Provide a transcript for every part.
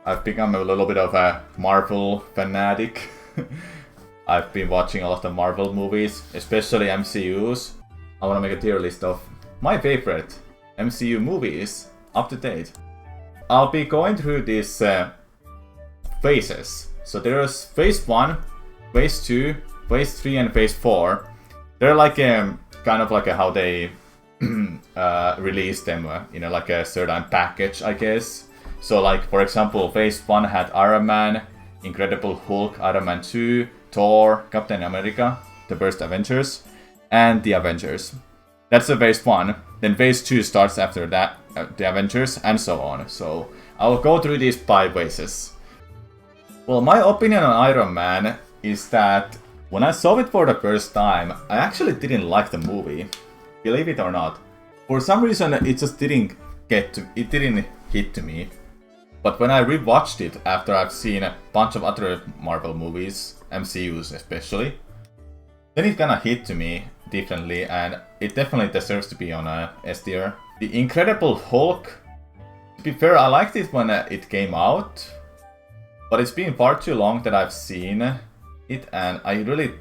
I've become a little bit of a Marvel fanatic. I've been watching a lot of Marvel movies, especially MCUs. I want to make a tier list of my favorite MCU movies up to date. I'll be going through these phases. So there's phase 1, phase 2, phase 3 and phase 4. They're like kind of like how they release them in like a certain package, I guess. So like for example, phase 1 had Iron Man, Incredible Hulk, Iron Man 2, Thor, Captain America, the first Avengers, and the Avengers. That's the phase 1. Then phase 2 starts after that, the Avengers, and so on. So I'll go through these 5 phases. Well, my opinion on Iron Man is that when I saw it for the first time, I actually didn't like the movie. Believe it or not. For some reason, it just didn't hit to me. But when I rewatched it after I've seen a bunch of other Marvel movies, MCUs especially, then it kinda hit to me differently, and it definitely deserves to be on a S tier. The Incredible Hulk, to be fair, I liked it when it came out, but it's been far too long that I've seen it, and I really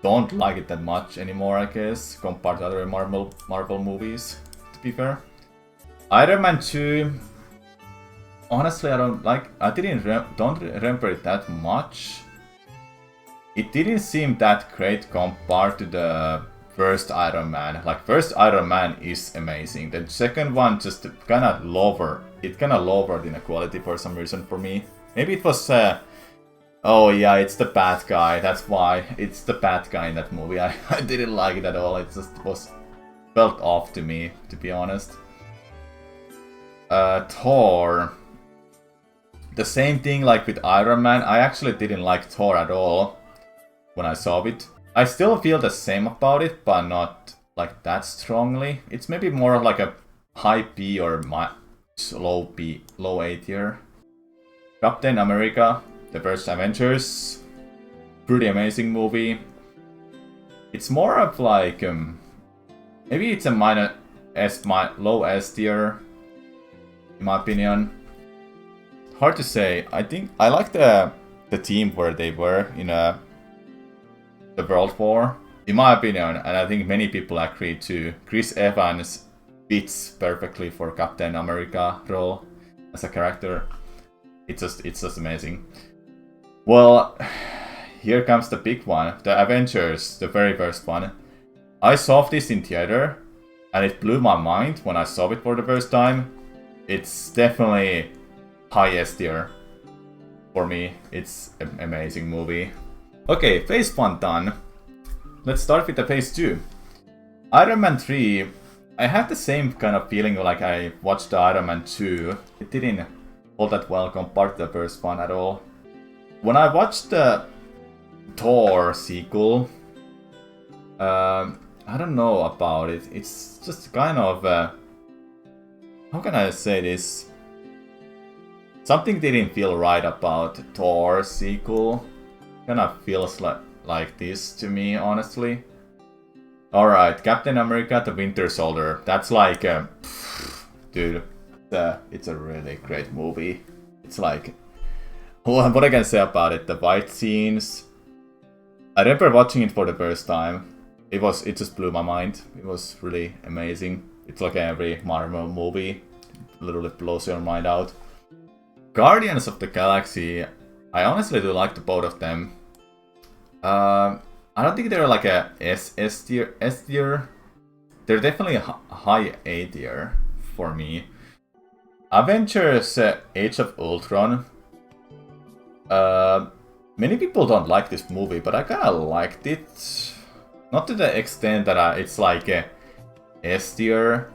don't like it that much anymore, I guess, compared to other Marvel movies, to be fair. Iron Man 2, honestly, I don't remember it that much. It didn't seem that great compared to the first Iron Man. Like, first Iron Man is amazing. The second one just kinda lowered. It kinda lowered in quality for some reason for me. Maybe it was, oh yeah, it's the bad guy. That's why. It's the bad guy in that movie. I didn't like it at all. It just felt off to me, to be honest. Thor. The same thing like with Iron Man. I actually didn't like Thor at all when I saw it. I still feel the same about it, but not like that strongly. It's maybe more like a high B or low B, low A tier. Captain America, the first Avengers, pretty amazing movie. It's more of like maybe it's a low S tier, in my opinion. Hard to say. I think I like the team where they were in the World War, in my opinion, and I think many people agree too. Chris Evans fits perfectly for Captain America role as a character. It's just amazing. Well, here comes the big one, the Avengers, the very first one. I saw this in theater, and it blew my mind when I saw it for the first time. It's definitely high S tier for me. It's an amazing movie. Okay, phase 1 done. Let's start with the phase 2. Iron Man 3, I had the same kind of feeling like I watched the Iron Man 2. It didn't hold that well compared to the first one at all. When I watched the Thor sequel, I don't know about it. It's just kind of, how can I say this? Something didn't feel right about Thor sequel. Kinda feels like this to me, honestly. Alright, Captain America the Winter Soldier. That's like, dude, it's a really great movie. It's like, what I can say about it, the fight scenes. I remember watching it for the first time. It just blew my mind. It was really amazing. It's like every Marvel movie. Literally blows your mind out. Guardians of the Galaxy, I honestly do like the both of them. I don't think they're like a S tier. They're definitely a high A tier for me. Avengers Age of Ultron. Many people don't like this movie, but I kinda liked it. Not to the extent that it's like a S tier.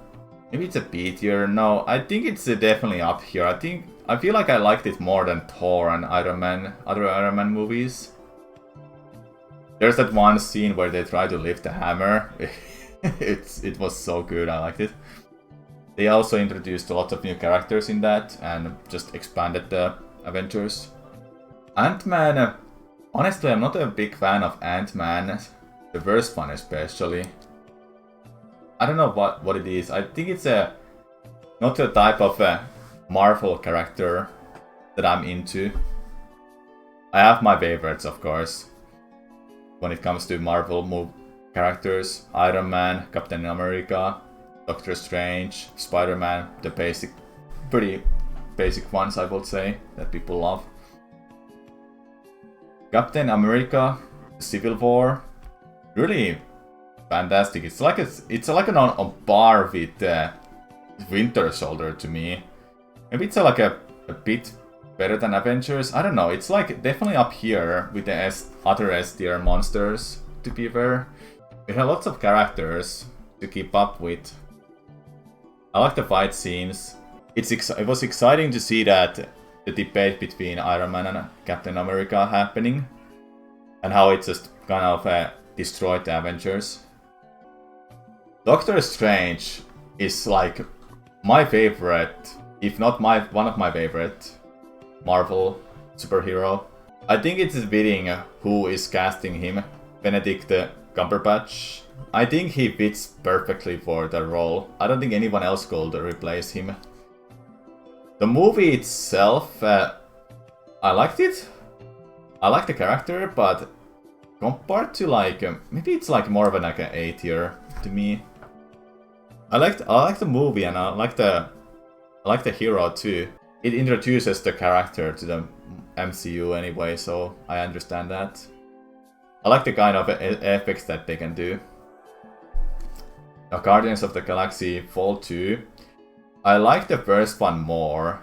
Maybe it's a B tier. No, I think it's definitely up here. I feel like I liked it more than Thor and Iron Man, other Iron Man movies. There's that one scene where they try to lift the hammer. It was so good, I liked it. They also introduced a lot of new characters in that and just expanded the Avengers. Ant-Man, honestly I'm not a big fan of Ant-Man, the first one especially. I don't know what it is. I think it's not a type of a Marvel character that I'm into. I have my favorites, of course. When it comes to Marvel characters, Iron Man, Captain America, Doctor Strange, Spider-Man, the pretty basic ones I would say, that people love. Captain America, Civil War, really fantastic. It's like on par with Winter Soldier to me. Maybe it's like a bit better than Avengers. I don't know. It's like definitely up here with the other S tier monsters. To be fair, we have lots of characters to keep up with. I like the fight scenes. It was exciting to see that the debate between Iron Man and Captain America happening, and how it just kind of destroyed the Avengers. Doctor Strange is like my favorite, if not one of my favorite Marvel superhero. I think it's fitting who is casting him, Benedict Cumberbatch. I think he fits perfectly for the role. I don't think anyone else could replace him. The movie itself, I liked it. I like the character, but compared to like maybe it's like more of an A tier to me. I like the movie, and I like the hero too. It introduces the character to the MCU anyway, so I understand that. I like the kind of effects that they can do. Now, Guardians of the Galaxy Vol 2. I like the first one more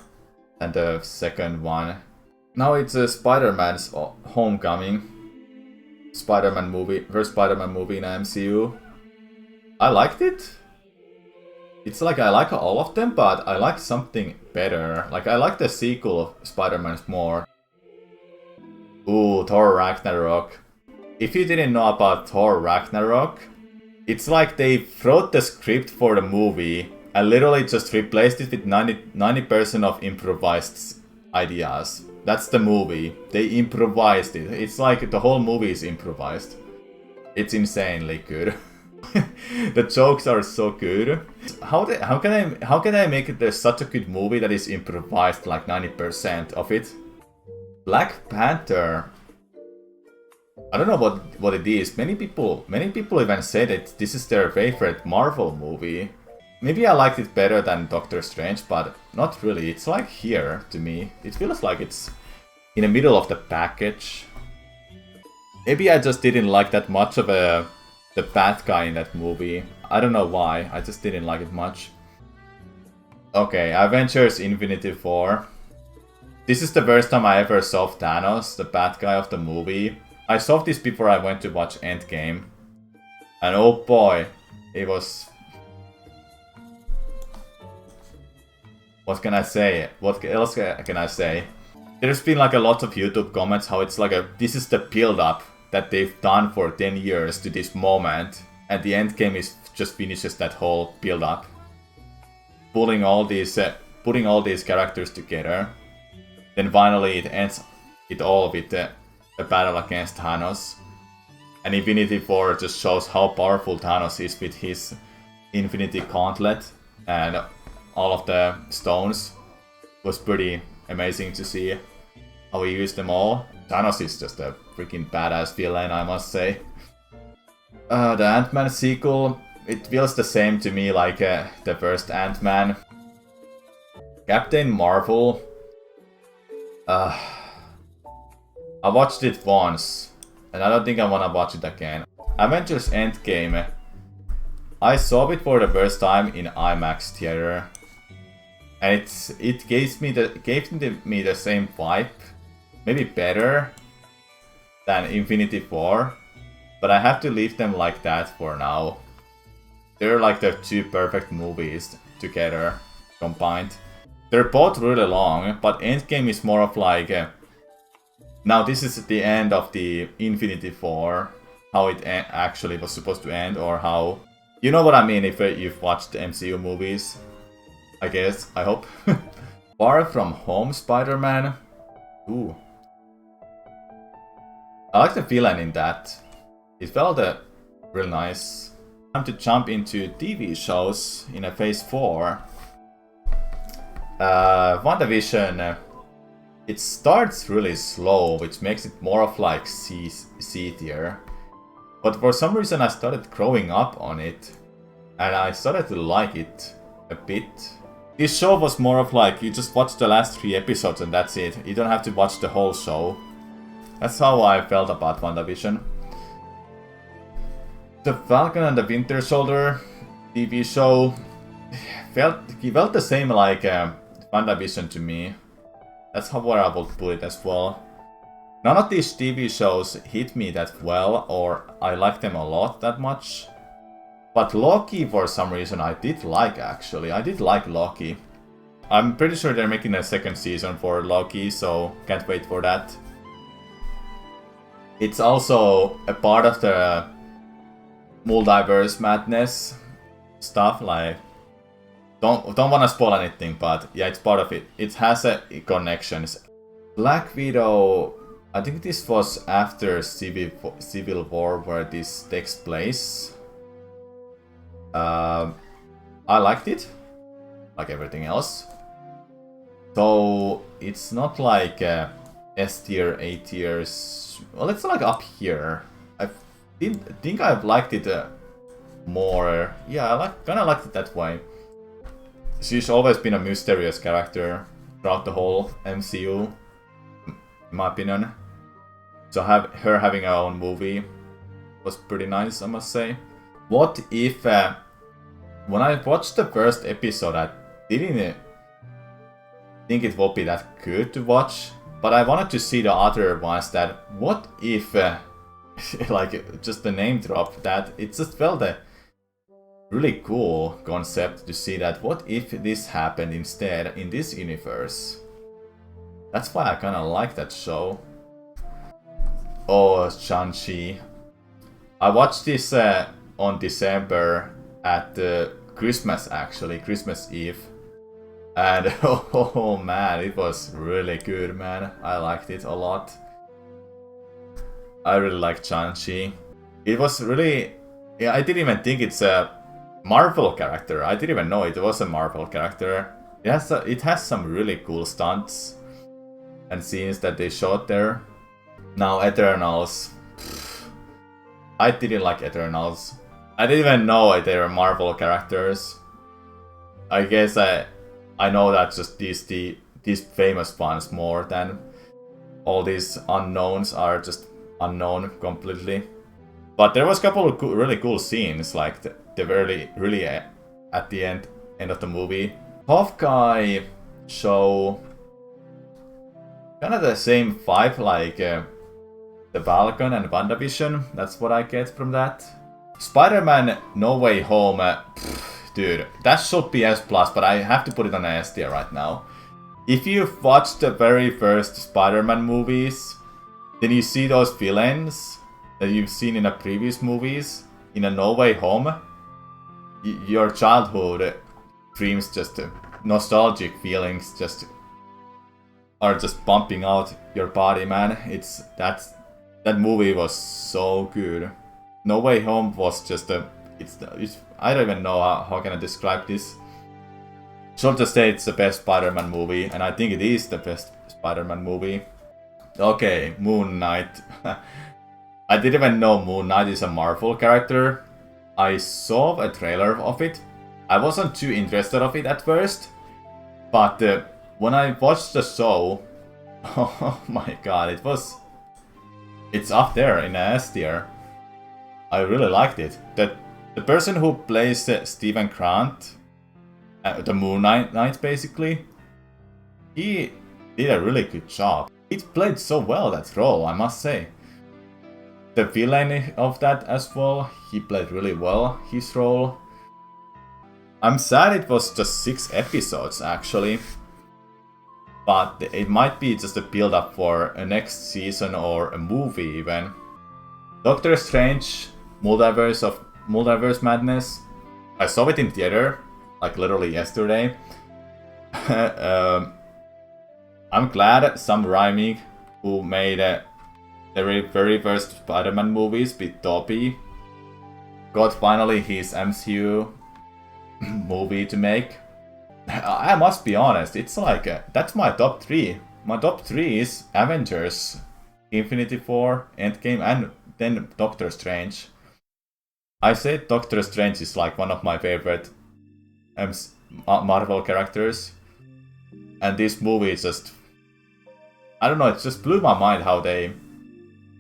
than the second one. Now it's Spider-Man's Homecoming. Spider-Man movie, first Spider-Man movie in the MCU. I liked it. It's like I like all of them, but I like something better. Like I like the sequel of Spider-Man more. Ooh, Thor Ragnarok. If you didn't know about Thor Ragnarok, it's like they wrote the script for the movie and literally just replaced it with 90% of improvised ideas. That's the movie. They improvised it. It's like the whole movie is improvised. It's insanely good. The jokes are so good. How can I make it such a good movie that is improvised like 90% of it? Black Panther. I don't know what it is. Many people even say that this is their favorite Marvel movie. Maybe I liked it better than Doctor Strange, but not really. It's like here to me. It feels like it's in the middle of the package. Maybe I just didn't like that much of the bad guy in that movie. I don't know why. I just didn't like it much. Okay, Avengers Infinity War. This is the first time I ever saw Thanos, the bad guy of the movie. I saw this before I went to watch Endgame. And oh boy, it was... What can I say? What else can I say? There's been like a lot of YouTube comments how it's like this is the build-up that they've done for 10 years to this moment. And the Endgame just finishes that whole build-up. Putting all these characters together. Then finally it ends it all with a battle against Thanos. And Infinity War just shows how powerful Thanos is with his Infinity Gauntlet and all of the stones. It was pretty amazing to see how he used them all. Thanos is just a freaking badass villain, I must say. The Ant-Man sequel, it feels the same to me like the first Ant-Man. Captain Marvel. I watched it once, and I don't think I wanna watch it again. Avengers Endgame. I saw it for the first time in IMAX theater, and it gave me the same vibe, maybe better than Infinity War, but I have to leave them like that for now. They're like the two perfect movies together, combined. They're both really long, but Endgame is more of like... now this is the end of the Infinity War, how it actually was supposed to end, or how... You know what I mean if you've watched the MCU movies, I guess, I hope. Far From Home Spider-Man. Ooh. I like the villain in that. It felt real nice. Time to jump into TV shows in a phase 4. WandaVision. it starts really slow, which makes it more of like C tier. But for some reason I started growing up on it, and I started to like it a bit. This show was more of like, you just watch the last 3 episodes and that's it. You don't have to watch the whole show. That's how I felt about WandaVision. The Falcon and the Winter Soldier TV show felt the same like WandaVision to me. That's how I would put it as well. None of these TV shows hit me that well, or I like them a lot that much. But Loki, for some reason, I did like actually. I did like Loki. I'm pretty sure they're making a 2nd season for Loki, so can't wait for that. It's also a part of the multiverse madness stuff, like don't wanna spoil anything, but yeah, it's part of it. It has connections. Black Widow, I think this was after Civil War where this takes place. I liked it, like everything else. So it's not like S tier, A tiers. Well, it's like up here. I think I've liked it more. Yeah, I kinda liked it that way. She's always been a mysterious character throughout the whole MCU, in my opinion. So her having her own movie was pretty nice, I must say. What if, when I watched the first episode, I didn't think it would be that good to watch, but I wanted to see the other ones. That what if, like just the name drop, that it just felt a really cool concept to see that what if this happened instead in this universe. That's why I kind of like that show. Oh, Shang-Chi. I watched this on December at Christmas, actually, Christmas Eve. And oh man, it was really good, man. I liked it a lot. I really liked Shang-Chi. It was really... Yeah, I didn't even think it's a Marvel character. I didn't even know it was a Marvel character. It has some really cool stunts and scenes that they shot there. Now Eternals. I didn't like Eternals. I didn't even know they were Marvel characters. I guess I know that just these famous ones more than all these unknowns are just unknown completely. But there was a couple of really cool scenes, like the really at the end of the movie. Hawkeye show, kind of the same vibe like the Falcon and WandaVision. That's what I get from that. Spider-Man No Way Home, dude, that should be S+, but I have to put it on S tier right now. If you've watched the very first Spider-Man movies, then you see those villains that you've seen in the previous movies in a No Way Home. Your childhood dreams, just nostalgic feelings, just are just bumping out your body, man. That movie was so good. No Way Home was just I don't even know how can I describe this. Should just say it's the best Spider-Man movie, and I think it is the best Spider-Man movie. Okay, Moon Knight. I didn't even know Moon Knight is a Marvel character. I saw a trailer of it. I wasn't too interested of it at first, but when I watched the show, oh my god, it's up there in S tier. I really liked it. The person who plays Stephen Grant, the Moon Knight basically, he did a really good job. He played so well that role, I must say. The villain of that as well, he played really well his role. I'm sad it was just 6 episodes actually, but it might be just a build up for a next season or a movie even. Doctor Strange, Multiverse Madness. I saw it in theater, like literally yesterday. I'm glad Sam Raimi, who made the very first Spider-Man movies with Tobey, got finally his MCU movie to make. I must be honest, it's like that's my top 3 my top 3 is Avengers, Infinity War, Endgame, and then Doctor Strange. I say Doctor Strange is like one of my favorite Marvel characters. And this movie just... I don't know, it just blew my mind how they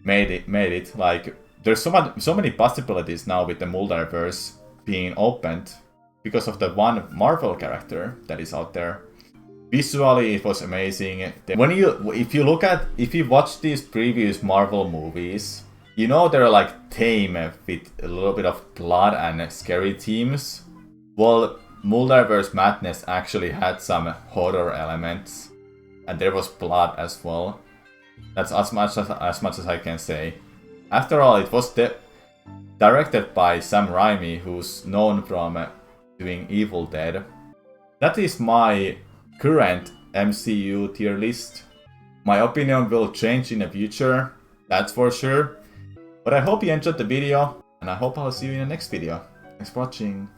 made it. Like, there's so many possibilities now with the multiverse being opened because of the one Marvel character that is out there. Visually, it was amazing. If you watch these previous Marvel movies, you know they're like tame with a little bit of blood and scary themes. Well, Multiverse Madness actually had some horror elements, and there was blood as well. That's as much as I can say. After all, it was directed by Sam Raimi, who's known from doing Evil Dead. That is my current MCU tier list. My opinion will change in the future, that's for sure. But I hope you enjoyed the video, and I hope I'll see you in the next video. Thanks for watching.